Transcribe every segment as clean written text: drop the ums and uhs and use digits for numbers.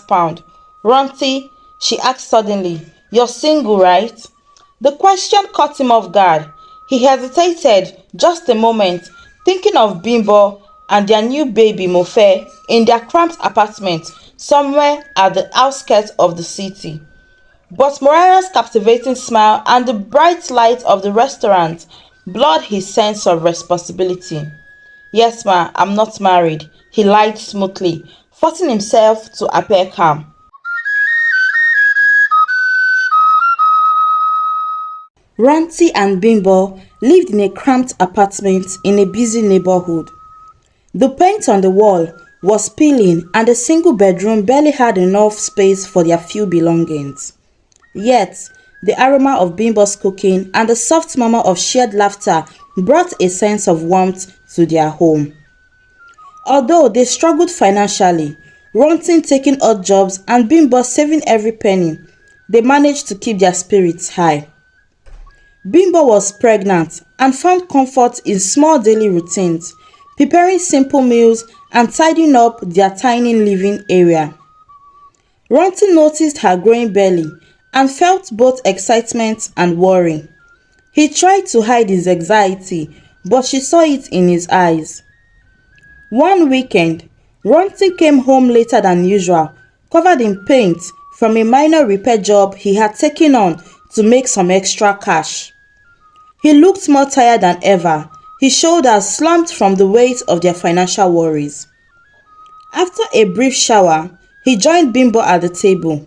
pound. Ronti, she asked suddenly, you're single, right? The question caught him off guard. He hesitated just a moment, thinking of Bimbo and their new baby Mofe in their cramped apartment somewhere at the outskirts of the city. But Mariah's captivating smile and the bright light of the restaurant blurred his sense of responsibility. Yes, ma, I'm not married, he lied smoothly, forcing himself to appear calm. Ranti and Bimbo lived in a cramped apartment in a busy neighborhood. The paint on the wall was peeling and the single bedroom barely had enough space for their few belongings. Yet, the aroma of Bimbo's cooking and the soft murmur of shared laughter brought a sense of warmth to their home. Although they struggled financially, Rontin taking odd jobs and Bimbo saving every penny, they managed to keep their spirits high. Bimbo was pregnant and found comfort in small daily routines, preparing simple meals and tidying up their tiny living area. Ronti noticed her growing belly and felt both excitement and worry. He tried to hide his anxiety, but she saw it in his eyes. One weekend, Ronti came home later than usual, covered in paint from a minor repair job he had taken on to make some extra cash. He looked more tired than ever, his shoulders slumped from the weight of their financial worries. After a brief shower, he joined Bimbo at the table.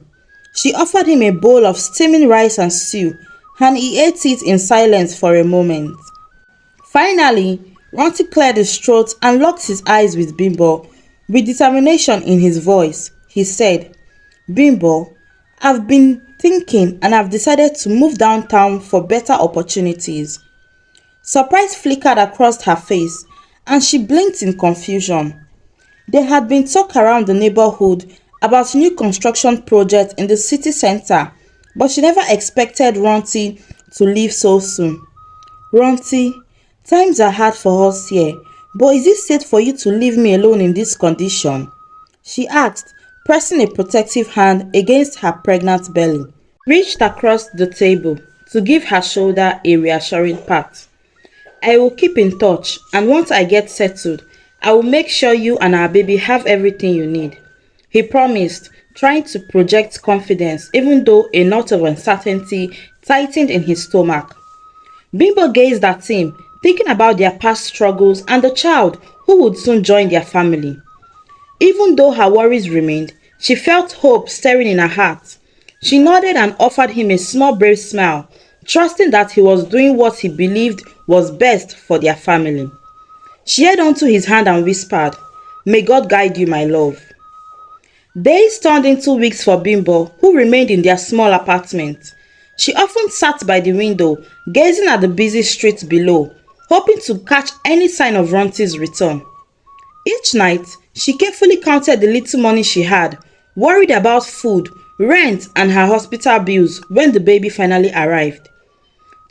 She offered him a bowl of steaming rice and stew, and he ate it in silence for a moment. Finally, Ronti cleared his throat and locked his eyes with Bimbo. With determination in his voice, he said, Bimbo, I've been thinking and I've decided to move downtown for better opportunities. Surprise flickered across her face and she blinked in confusion. There had been talk around the neighborhood about new construction projects in the city center, but she never expected Ronti to leave so soon. Ronti, times are hard for us here, but is it safe for you to leave me alone in this condition? She asked, pressing a protective hand against her pregnant belly. He reached across the table to give her shoulder a reassuring pat. I will keep in touch, and once I get settled, I will make sure you and our baby have everything you need. He promised, trying to project confidence even though a knot of uncertainty tightened in his stomach. Bimbo gazed at him, thinking about their past struggles and the child who would soon join their family. Even though her worries remained, she felt hope stirring in her heart. She nodded and offered him a small brave smile, trusting that he was doing what he believed was best for their family. She held onto his hand and whispered, May God guide you, my love. Days turned into weeks for Bimbo, who remained in their small apartment. She often sat by the window, gazing at the busy streets below, hoping to catch any sign of Ronti's return. Each night, she carefully counted the little money she had, worried about food, rent, and her hospital bills when the baby finally arrived.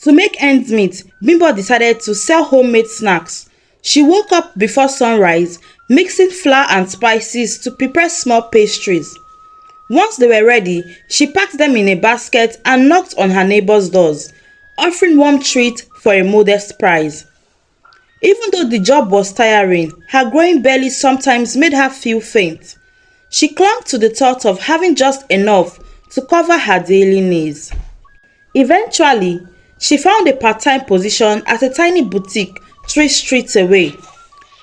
To make ends meet, Bimbo decided to sell homemade snacks. She woke up before sunrise, mixing flour and spices to prepare small pastries. Once they were ready, she packed them in a basket and knocked on her neighbors' doors, offering warm treats for a modest price. Even though the job was tiring, her growing belly sometimes made her feel faint. She clung to the thought of having just enough to cover her daily needs. Eventually, she found a part-time position at a tiny boutique 3 streets away.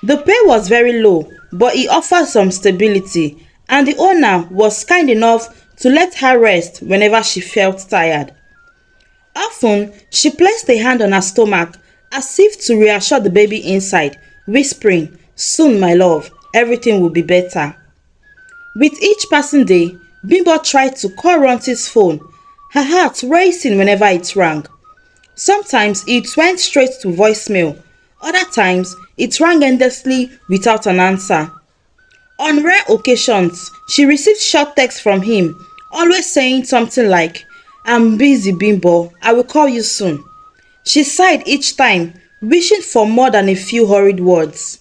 The pay was very low, but it offered some stability, and the owner was kind enough to let her rest whenever she felt tired. Often, she placed a hand on her stomach as if to reassure the baby inside, whispering, Soon, my love, everything will be better. With each passing day, Bimbo tried to call Ronti's phone, her heart racing whenever it rang. Sometimes it went straight to voicemail, other times it rang endlessly without an answer. On rare occasions, she received short texts from him, always saying something like, I'm busy, Bimbo, I will call you soon. She sighed each time, wishing for more than a few hurried words.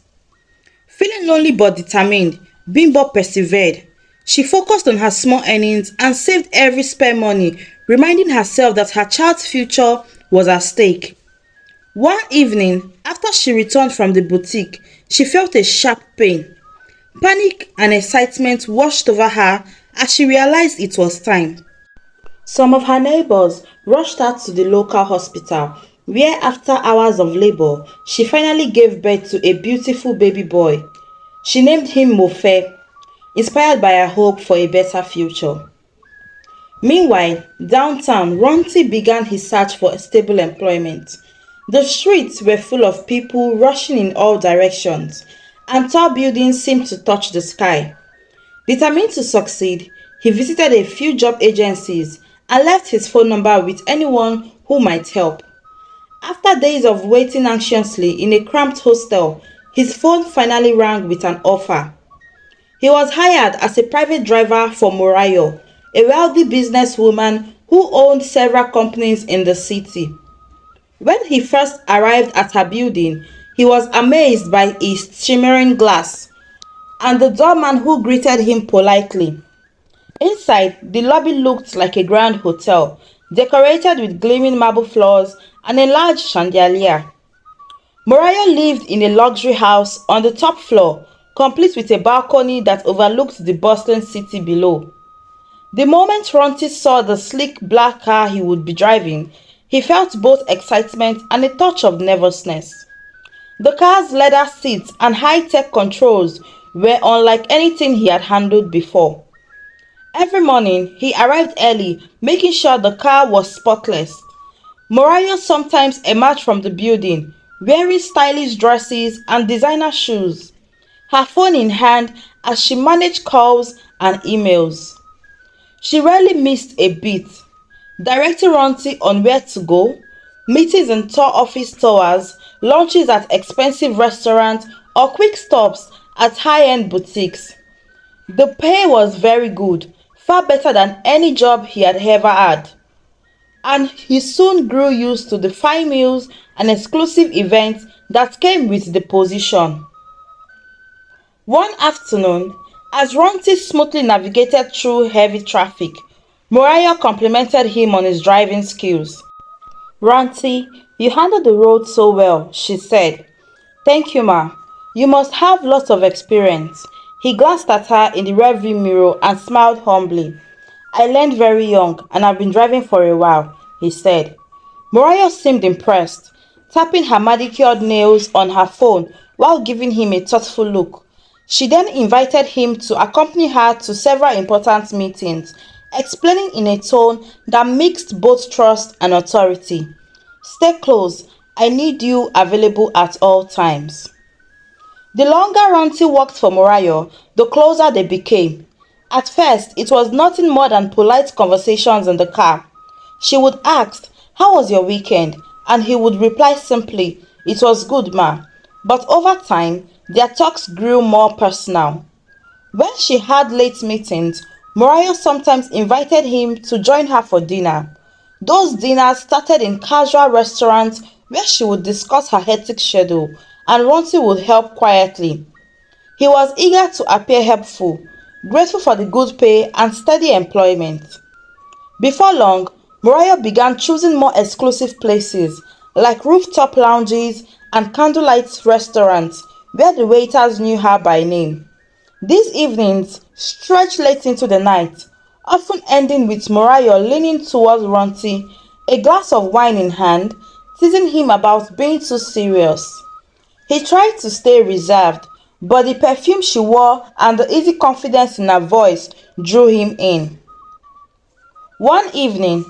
Feeling lonely but determined, Bimbo persevered. She focused on her small earnings and saved every spare money, reminding herself that her child's future was at stake. One evening, after she returned from the boutique, she felt a sharp pain. Panic and excitement washed over her as she realized it was time. Some of her neighbors rushed her to the local hospital, where after hours of labor, she finally gave birth to a beautiful baby boy. She named him Mofe, inspired by her hope for a better future. Meanwhile, downtown, Ronti began his search for stable employment. The streets were full of people rushing in all directions, and tall buildings seemed to touch the sky. Determined to succeed, he visited a few job agencies and left his phone number with anyone who might help. After days of waiting anxiously in a cramped hostel, his phone finally rang with an offer. He was hired as a private driver for Morayo, a wealthy businesswoman who owned several companies in the city. When he first arrived at her building, he was amazed by its shimmering glass and the doorman who greeted him politely. Inside, the lobby looked like a grand hotel, decorated with gleaming marble floors and a large chandelier. Morayo lived in a luxury house on the top floor, complete with a balcony that overlooked the bustling city below. The moment Ronti saw the sleek black car he would be driving, he felt both excitement and a touch of nervousness. The car's leather seats and high-tech controls were unlike anything he had handled before. Every morning, he arrived early, making sure the car was spotless. Morayo sometimes emerged from the building, wearing stylish dresses and designer shoes, her phone in hand as she managed calls and emails. She rarely missed a beat, directing Ronti on where to go, meetings in tall office towers, lunches at expensive restaurants, or quick stops at high-end boutiques. The pay was very good, far better than any job he had ever had, and he soon grew used to the fine meals and exclusive events that came with the position. One afternoon, as Ronti smoothly navigated through heavy traffic, Morayo complimented him on his driving skills. "Ronti, you handle the road so well," she said. "Thank you, ma. You must have lots of experience." He glanced at her in the rearview mirror and smiled humbly. "I learned very young and I've been driving for a while," he said. Morayo seemed impressed, tapping her manicured nails on her phone while giving him a thoughtful look. She then invited him to accompany her to several important meetings, explaining in a tone that mixed both trust and authority. "Stay close. I need you available at all times." The longer Ronti worked for Morayo, the closer they became. At first, it was nothing more than polite conversations in the car. She would ask, "How was your weekend?" and he would reply simply, "It was good, ma." But over time, their talks grew more personal. When she had late meetings, Morayo sometimes invited him to join her for dinner. Those dinners started in casual restaurants where she would discuss her hectic schedule and Ronti would help quietly. He was eager to appear helpful, grateful for the good pay and steady employment. Before long, Morayo began choosing more exclusive places like rooftop lounges and candlelight restaurants where the waiters knew her by name. These evenings stretched late into the night, often ending with Morayo leaning towards Ronti, a glass of wine in hand, teasing him about being too serious. He tried to stay reserved, but the perfume she wore and the easy confidence in her voice drew him in. One evening,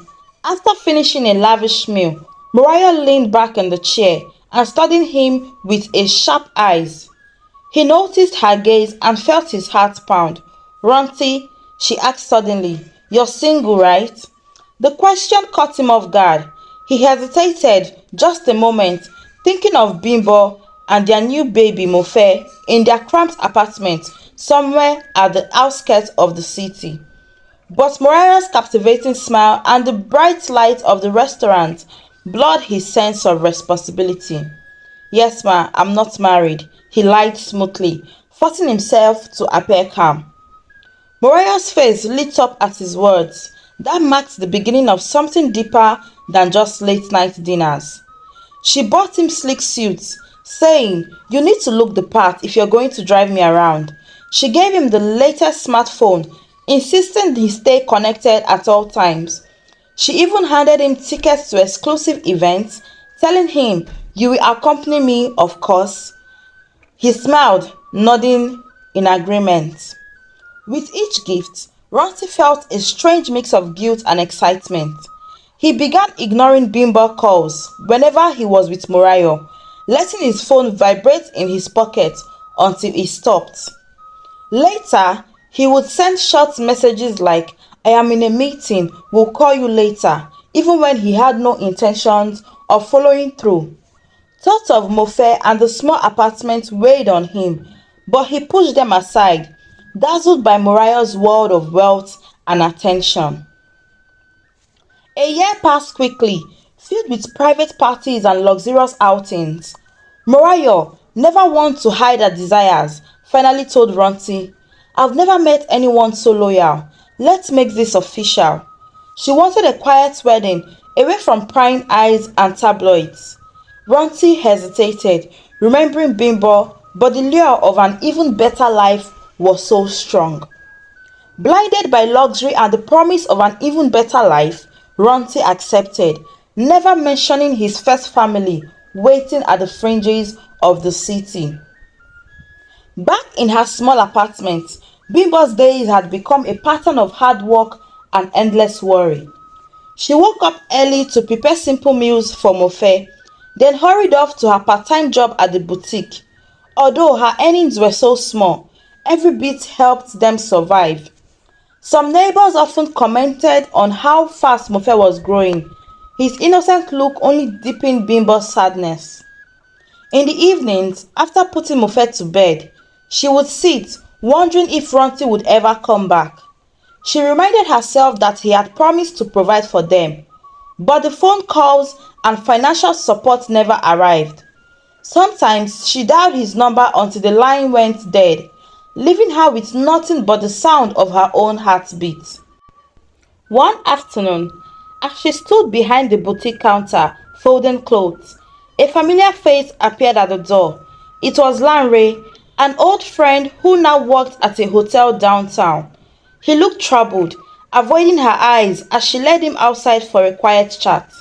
after finishing a lavish meal, Morayo leaned back in the chair and studied him with a sharp eyes. He noticed her gaze and felt his heart pound. "Ronti," she asked suddenly, "you're single, right?" The question caught him off guard. He hesitated just a moment, thinking of Bimbo and their new baby Mofe in their cramped apartment somewhere at the outskirts of the city. But Morayo's captivating smile and the bright light of the restaurant blurred his sense of responsibility. "Yes, ma, I'm not married," he lied smoothly, forcing himself to appear calm. Mariah's face lit up at his words. That marked the beginning of something deeper than just late-night dinners. She bought him sleek suits, saying, "You need to look the part if you're going to drive me around." She gave him the latest smartphone, insisting he stay connected at all times. She even handed him tickets to exclusive events, telling him, "You will accompany me, of course." He smiled, nodding in agreement. With each gift, Ranti felt a strange mix of guilt and excitement. He began ignoring Bimbo calls whenever he was with Morayo, letting his phone vibrate in his pocket until it stopped. Later, he would send short messages like, "I am in a meeting, will call you later," even when he had no intentions of following through. Thoughts of Mofe and the small apartment weighed on him, but he pushed them aside, dazzled by Morayo's world of wealth and attention. A year passed quickly, filled with private parties and luxurious outings. Morayo, never one to hide her desires, finally told Ranti, "I've never met anyone so loyal. Let's make this official." She wanted a quiet wedding, away from prying eyes and tabloids. Ranti hesitated, remembering Bimbo, but the lure of an even better life was so strong. Blinded by luxury and the promise of an even better life, Ranti accepted, never mentioning his first family waiting at the fringes of the city. Back in her small apartment, Bimbo's days had become a pattern of hard work and endless worry. She woke up early to prepare simple meals for Mofe, then hurried off to her part-time job at the boutique. Although her earnings were so small, every bit helped them survive. Some neighbors often commented on how fast Mofe was growing, his innocent look only deepened Bimbo's sadness. In the evenings, after putting Mofe to bed, she would sit, wondering if Ranti would ever come back. She reminded herself that he had promised to provide for them, but the phone calls and financial support never arrived. Sometimes she dialed his number until the line went dead, leaving her with nothing but the sound of her own heartbeat. One afternoon, as she stood behind the boutique counter folding clothes, a familiar face appeared at the door. It was Lanre, an old friend who now worked at a hotel downtown. He looked troubled, avoiding her eyes as she led him outside for a quiet chat.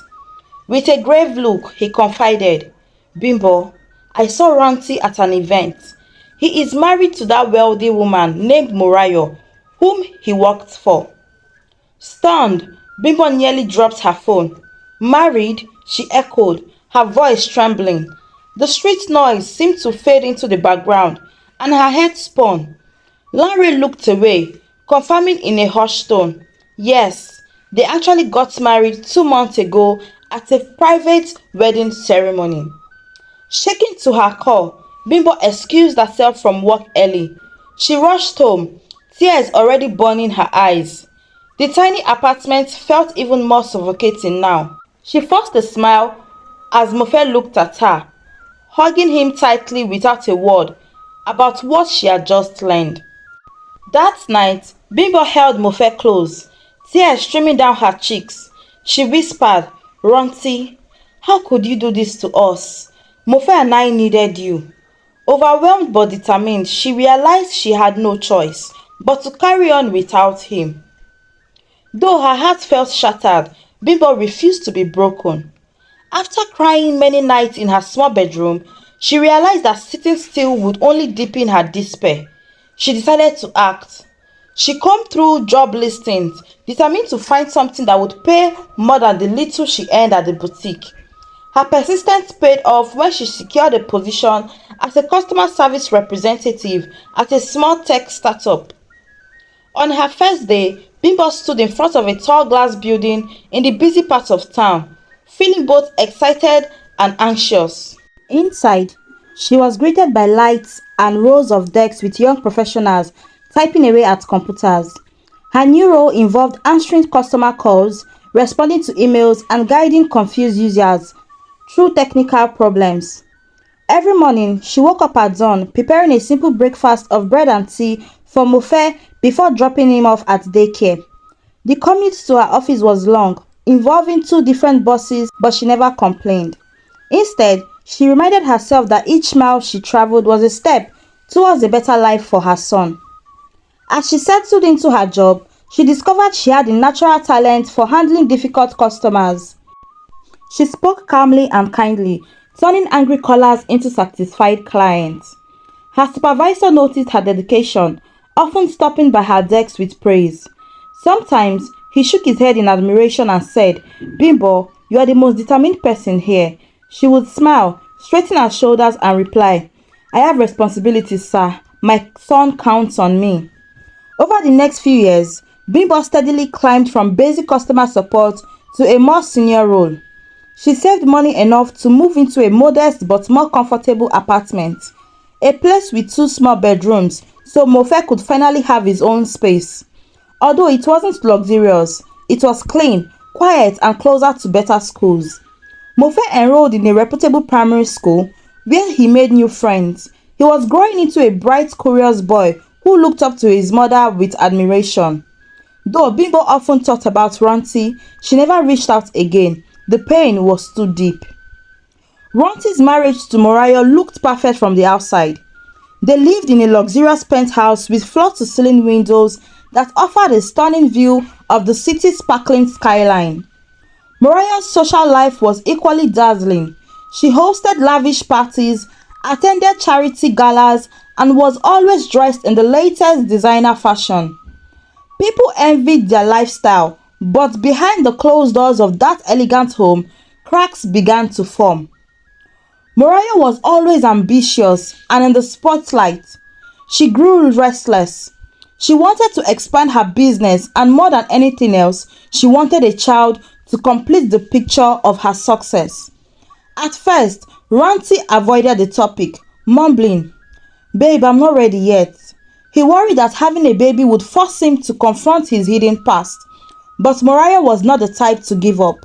With a grave look, he confided, "Bimbo, I saw Ranti at an event. He is married to that wealthy woman named Morayo, whom he worked for." Stunned, Bimbo nearly dropped her phone. "Married?" she echoed, her voice trembling. The street noise seemed to fade into the background, and her head spun. Lanre looked away, confirming in a hushed tone, "Yes, they actually got married 2 months ago at a private wedding ceremony." Shaking to her core, Bimbo excused herself from work early. She rushed home, tears already burning her eyes. The tiny apartment felt even more suffocating now. She forced a smile as Mofe looked at her, hugging him tightly without a word about what she had just learned. That night, Bimbo held Mofe close, tears streaming down her cheeks. She whispered, "Ranti, how could you do this to us? Mofe and I needed you." Overwhelmed but determined, she realized she had no choice but to carry on without him. Though her heart felt shattered, Bimbo refused to be broken. After crying many nights in her small bedroom, she realized that sitting still would only deepen her despair. She decided to act. She combed through job listings, determined to find something that would pay more than the little she earned at the boutique. Her persistence paid off when she secured a position as a customer service representative at a small tech startup. On her first day, Bimbo stood in front of a tall glass building in the busy part of town, feeling both excited and anxious. Inside, she was greeted by lights and rows of desks with young professionals typing away at computers. Her new role involved answering customer calls, responding to emails, and guiding confused users through technical problems. Every morning, she woke up at dawn, preparing a simple breakfast of bread and tea for Mofe before dropping him off at daycare. The commute to her office was long, involving two different buses, but she never complained. Instead, she reminded herself that each mile she traveled was a step towards a better life for her son. As she settled into her job, she discovered she had a natural talent for handling difficult customers. She spoke calmly and kindly, turning angry callers into satisfied clients. Her supervisor noticed her dedication, often stopping by her desk with praise. Sometimes he shook his head in admiration and said, "Bimbo, you are the most determined person here." She would smile, straighten her shoulders and reply, "I have responsibilities, sir. My son counts on me." Over the next few years, Bimbo steadily climbed from basic customer support to a more senior role. She saved money enough to move into a modest but more comfortable apartment, a place with two small bedrooms so Mofe could finally have his own space. Although it wasn't luxurious, it was clean, quiet and closer to better schools. Mofe enrolled in a reputable primary school where he made new friends. He was growing into a bright, curious boy who looked up to his mother with admiration. Though Bimbo often thought about Ronti, she never reached out again. The pain was too deep. Ronti's marriage to Morayo looked perfect from the outside. They lived in a luxurious penthouse with floor-to-ceiling windows that offered a stunning view of the city's sparkling skyline. Morayo's social life was equally dazzling. She hosted lavish parties, attended charity galas, and was always dressed in the latest designer fashion. People envied their lifestyle, but behind the closed doors of that elegant home, cracks began to form. Morayo was always ambitious and in the spotlight. She grew restless. She wanted to expand her business, and more than anything else, she wanted a child to complete the picture of her success. At first, Ranti avoided the topic, mumbling, "Babe, I'm not ready yet." He worried that having a baby would force him to confront his hidden past. But Morayo was not the type to give up.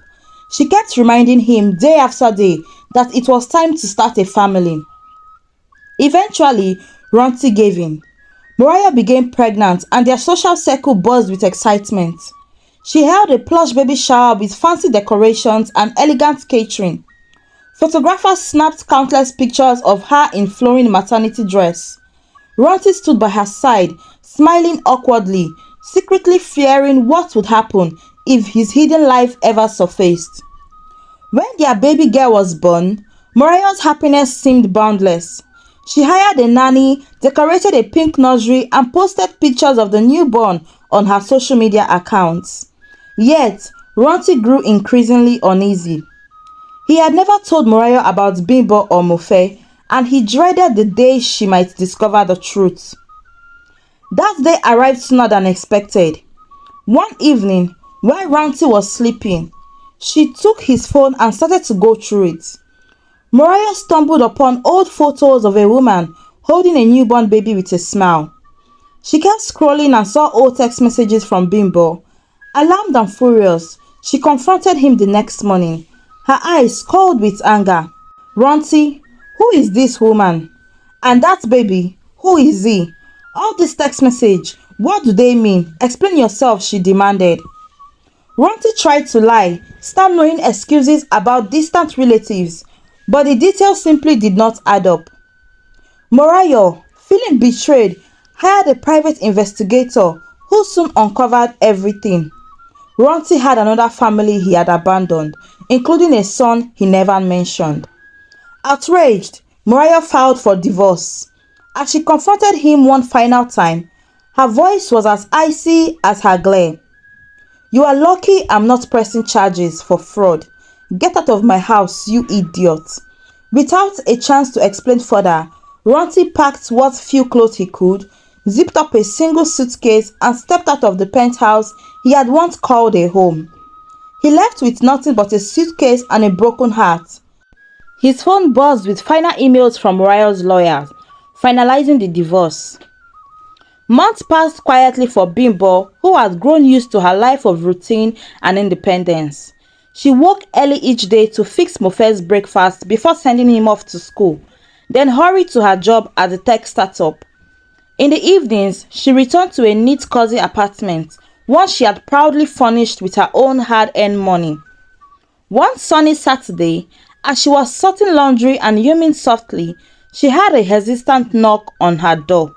She kept reminding him day after day that it was time to start a family. Eventually, Ranti gave in. Morayo became pregnant and their social circle buzzed with excitement. She held a plush baby shower with fancy decorations and elegant catering. Photographers snapped countless pictures of her in flowing maternity dress. Ranti stood by her side, smiling awkwardly, secretly fearing what would happen if his hidden life ever surfaced. When their baby girl was born, Morayo's happiness seemed boundless. She hired a nanny, decorated a pink nursery, and posted pictures of the newborn on her social media accounts. Yet, Ranti grew increasingly uneasy. He had never told Morayo about Bimbo or Mofe, and he dreaded the day she might discover the truth. That day arrived sooner than expected. One evening, while Ranti was sleeping, she took his phone and started to go through it. Morayo stumbled upon old photos of a woman holding a newborn baby with a smile. She kept scrolling and saw old text messages from Bimbo. Alarmed and furious, she confronted him the next morning, her eyes cold with anger. "Ranti, who is this woman? And that baby, who is he? All this text message, what do they mean? Explain yourself," she demanded. Ranti tried to lie, stammering excuses about distant relatives, but the details simply did not add up. Morayo, feeling betrayed, hired a private investigator who soon uncovered everything. Ranti had another family he had abandoned, including a son he never mentioned. Outraged, Morayo filed for divorce. As she confronted him one final time, her voice was as icy as her glare. "You are lucky I'm not pressing charges for fraud. Get out of my house, you idiot." Without a chance to explain further, Ranti packed what few clothes he could, zipped up a single suitcase and stepped out of the penthouse he had once called a home. He left with nothing but a suitcase and a broken heart. His phone buzzed with final emails from Morayo's lawyers, finalizing the divorce. Months passed quietly for Bimbo, who had grown used to her life of routine and independence. She woke early each day to fix Mofe's breakfast before sending him off to school, then hurried to her job at the tech startup. In the evenings, she returned to a neat cozy apartment, one she had proudly furnished with her own hard-earned money. One sunny Saturday, as she was sorting laundry and humming softly, she heard a hesitant knock on her door.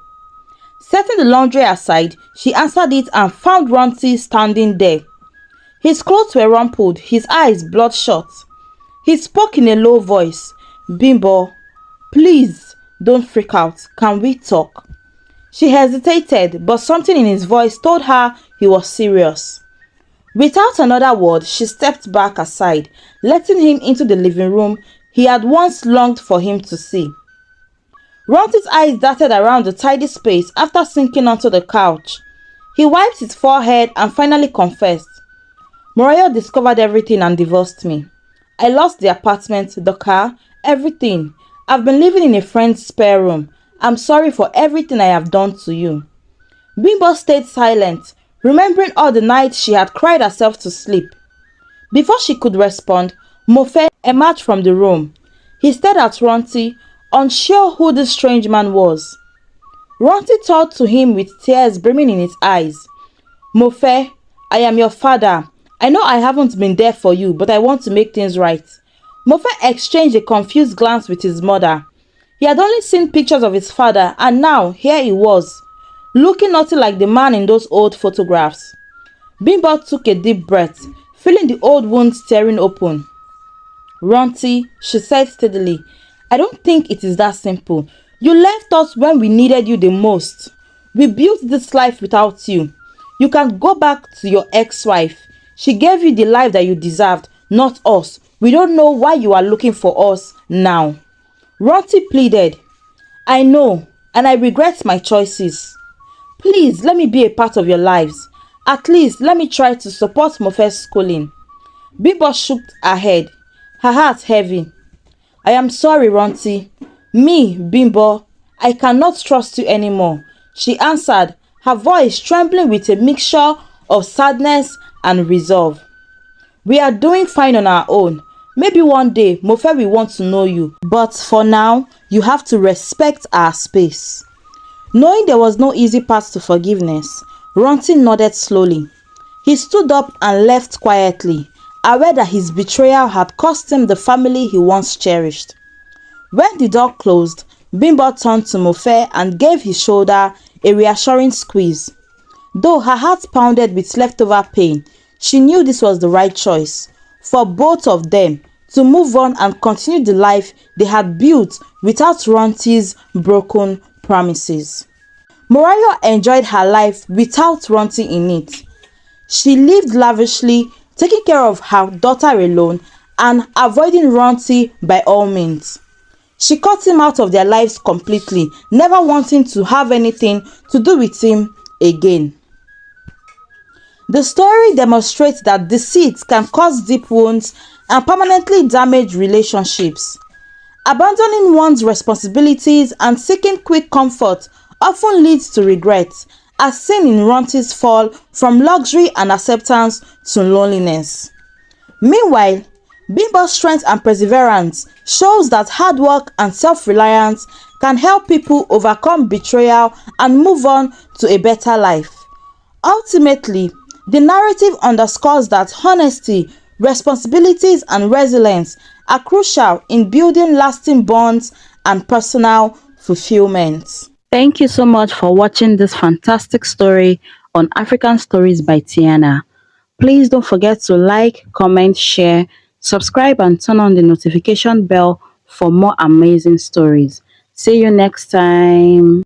Setting the laundry aside, she answered it and found Ronti standing there. His clothes were rumpled, his eyes bloodshot. He spoke in a low voice. "Bimbo, please don't freak out. Can we talk?" She hesitated, but something in his voice told her he was serious. Without another word, she stepped back aside, letting him into the living room he had once longed for him to see. Ronti's eyes darted around the tidy space after sinking onto the couch. He wiped his forehead and finally confessed. "Morayo discovered everything and divorced me. I lost the apartment, the car, everything. I've been living in a friend's spare room. I'm sorry for everything I have done to you." Bimbo stayed silent, remembering all the nights she had cried herself to sleep. Before she could respond, Mofe emerged from the room. He stared at Ronti, unsure who this strange man was. Ronti talked to him with tears brimming in his eyes. "Mofe, I am your father. I know I haven't been there for you, but I want to make things right." Mofe exchanged a confused glance with his mother. He had only seen pictures of his father, and now here he was, looking nothing like the man in those old photographs. Bimbo took a deep breath, feeling the old wounds tearing open. "Ronti," she said steadily, "I don't think it is that simple. You left us when we needed you the most. We built this life without you. You can go back to your ex-wife. She gave you the life that you deserved, not us. We don't know why you are looking for us now." Ronti pleaded. "I know, and I regret my choices. Please let me be a part of your lives. At least let me try to support Mofe's schooling." Bimbo shook her head, her heart heavy. "I am sorry, Ronti. Me, Bimbo, I cannot trust you anymore," she answered, her voice trembling with a mixture of sadness and resolve. "We are doing fine on our own. Maybe one day Mofe will want to know you, but for now, you have to respect our space." Knowing there was no easy path to forgiveness, Ronti nodded slowly. He stood up and left quietly, aware that his betrayal had cost him the family he once cherished. When the door closed, Bimbo turned to Mofe and gave his shoulder a reassuring squeeze. Though her heart pounded with leftover pain, she knew this was the right choice for both of them to move on and continue the life they had built without Ronti's broken promises. Morayo enjoyed her life without Ronti in it. She lived lavishly, taking care of her daughter alone and avoiding Ronti by all means. She cut him out of their lives completely, never wanting to have anything to do with him again. The story demonstrates that deceit can cause deep wounds and permanently damage relationships. Abandoning one's responsibilities and seeking quick comfort often leads to regret, as seen in Ronti's fall from luxury and acceptance to loneliness. Meanwhile, Bimbo's strength and perseverance shows that hard work and self-reliance can help people overcome betrayal and move on to a better life. Ultimately, the narrative underscores that honesty, responsibilities, and resilience are crucial in building lasting bonds and personal fulfillment. Thank you so much for watching this fantastic story on African Stories by Tiana. Please don't forget to like, comment, share, subscribe, and turn on the notification bell for more amazing stories. See you next time.